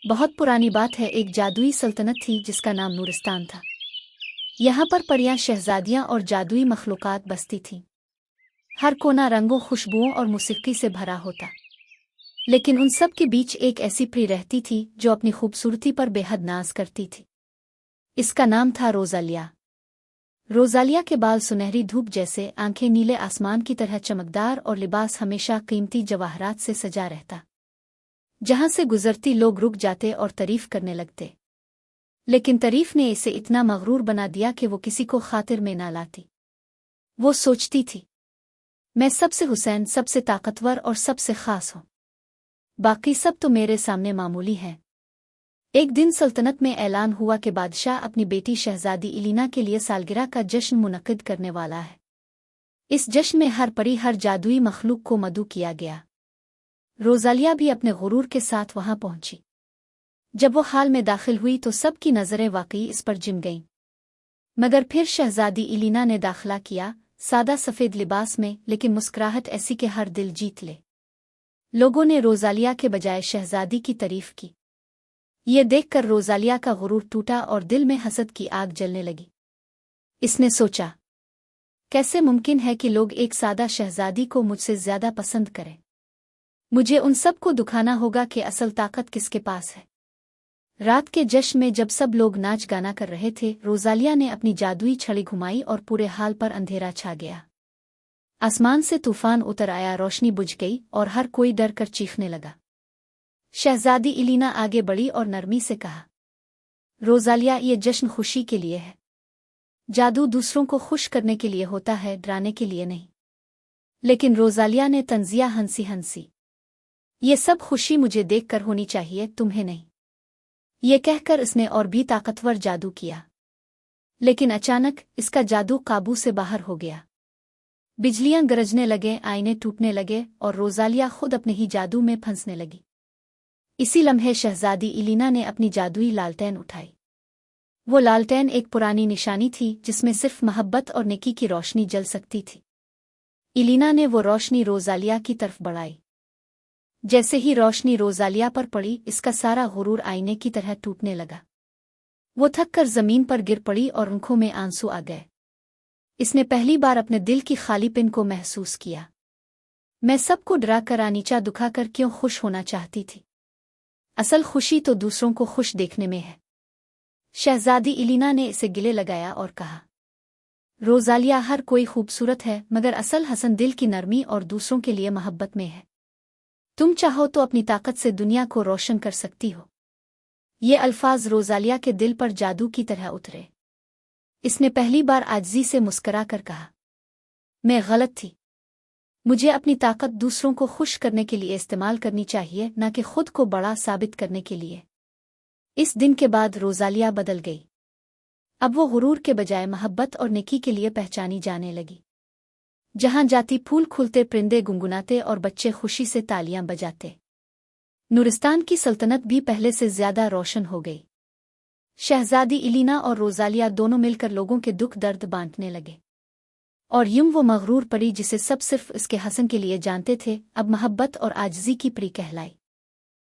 بہت پرانی بات ہے، ایک جادوئی سلطنت تھی جس کا نام نورستان تھا۔ یہاں پر پریاں، شہزادیاں اور جادوئی مخلوقات بستی تھیں۔ ہر کونا رنگوں، خوشبوؤں اور موسیقی سے بھرا ہوتا، لیکن ان سب کے بیچ ایک ایسی پری رہتی تھی جو اپنی خوبصورتی پر بے حد ناز کرتی تھی۔ اس کا نام تھا روزالیا۔ روزالیا کے بال سنہری دھوپ جیسے، آنکھیں نیلے آسمان کی طرح چمکدار اور لباس ہمیشہ قیمتی جواہرات سے سجا رہتا۔ جہاں سے گزرتی لوگ رک جاتے اور تعریف کرنے لگتے، لیکن تعریف نے اسے اتنا مغرور بنا دیا کہ وہ کسی کو خاطر میں نہ لاتی۔ وہ سوچتی تھی، میں سب سے حسین، سب سے طاقتور اور سب سے خاص ہوں، باقی سب تو میرے سامنے معمولی ہیں۔ ایک دن سلطنت میں اعلان ہوا کہ بادشاہ اپنی بیٹی شہزادی ایلینا کے لیے سالگرہ کا جشن منعقد کرنے والا ہے۔ اس جشن میں ہر پری، ہر جادوئی مخلوق کو مدعو کیا گیا۔ روزالیا بھی اپنے غرور کے ساتھ وہاں پہنچی۔ جب وہ حال میں داخل ہوئی تو سب کی نظریں واقعی اس پر جم گئیں، مگر پھر شہزادی ایلینا نے داخلہ کیا، سادہ سفید لباس میں، لیکن مسکراہٹ ایسی کہ ہر دل جیت لے۔ لوگوں نے روزالیا کے بجائے شہزادی کی تعریف کی۔ یہ دیکھ کر روزالیا کا غرور ٹوٹا اور دل میں حسد کی آگ جلنے لگی۔ اس نے سوچا، کیسے ممکن ہے کہ لوگ ایک سادہ شہزادی کو مجھ سے زیادہ پسند کریں؟ مجھے ان سب کو دکھانا ہوگا کہ اصل طاقت کس کے پاس ہے۔ رات کے جشن میں جب سب لوگ ناچ گانا کر رہے تھے، روزالیا نے اپنی جادوئی چھڑی گھمائی اور پورے حال پر اندھیرا چھا گیا۔ آسمان سے طوفان اتر آیا، روشنی بجھ گئی اور ہر کوئی ڈر کر چیخنے لگا۔ شہزادی ایلینا آگے بڑھی اور نرمی سے کہا، روزالیا، یہ جشن خوشی کے لیے ہے۔ جادو دوسروں کو خوش کرنے کے لیے ہوتا ہے، ڈرانے کے لیے نہیں۔ لیکن روزالیا نے طنزیہ ہنسی ہنسی، یہ سب خوشی مجھے دیکھ کر ہونی چاہیے، تمہیں نہیں۔ یہ کہہ کر اس نے اور بھی طاقتور جادو کیا، لیکن اچانک اس کا جادو قابو سے باہر ہو گیا۔ بجلیاں گرجنے لگیں، آئینے ٹوٹنے لگے اور روزالیا خود اپنے ہی جادو میں پھنسنے لگی۔ اسی لمحے شہزادی ایلینا نے اپنی جادوئی لالٹین اٹھائی۔ وہ لالٹین ایک پرانی نشانی تھی جس میں صرف محبت اور نیکی کی روشنی جل سکتی تھی۔ ایلینا نے وہ روشنی روزالیا کی طرف بڑھائی۔ جیسے ہی روشنی روزالیا پر پڑی، اس کا سارا غرور آئینے کی طرح ٹوٹنے لگا۔ وہ تھک کر زمین پر گر پڑی اور آنکھوں میں آنسو آ گئے۔ اس نے پہلی بار اپنے دل کی خالی پن کو محسوس کیا۔ میں سب کو ڈرا کر، نیچا دکھا کر کیوں خوش ہونا چاہتی تھی؟ اصل خوشی تو دوسروں کو خوش دیکھنے میں ہے۔ شہزادی ایلینا نے اسے گلے لگایا اور کہا، روزالیا، ہر کوئی خوبصورت ہے، مگر اصل حسن دل کی نرمی اور دوسروں کے لیے محبت میں ہے۔ تم چاہو تو اپنی طاقت سے دنیا کو روشن کر سکتی ہو۔ یہ الفاظ روزالیا کے دل پر جادو کی طرح اترے۔ اس نے پہلی بار عاجزی سے مسکرا کر کہا، میں غلط تھی۔ مجھے اپنی طاقت دوسروں کو خوش کرنے کے لیے استعمال کرنی چاہیے، نہ کہ خود کو بڑا ثابت کرنے کے لیے۔ اس دن کے بعد روزالیا بدل گئی۔ اب وہ غرور کے بجائے محبت اور نیکی کے لیے پہچانی جانے لگی۔ جہاں جاتی پھول کھلتے، پرندے گنگناتے اور بچے خوشی سے تالیاں بجاتے۔ نورستان کی سلطنت بھی پہلے سے زیادہ روشن ہو گئی۔ شہزادی ایلینا اور روزالیا دونوں مل کر لوگوں کے دکھ درد بانٹنے لگے، اور یوں وہ مغرور پری جسے سب صرف اس کے حسن کے لیے جانتے تھے، اب محبت اور عاجزی کی پری کہلائی۔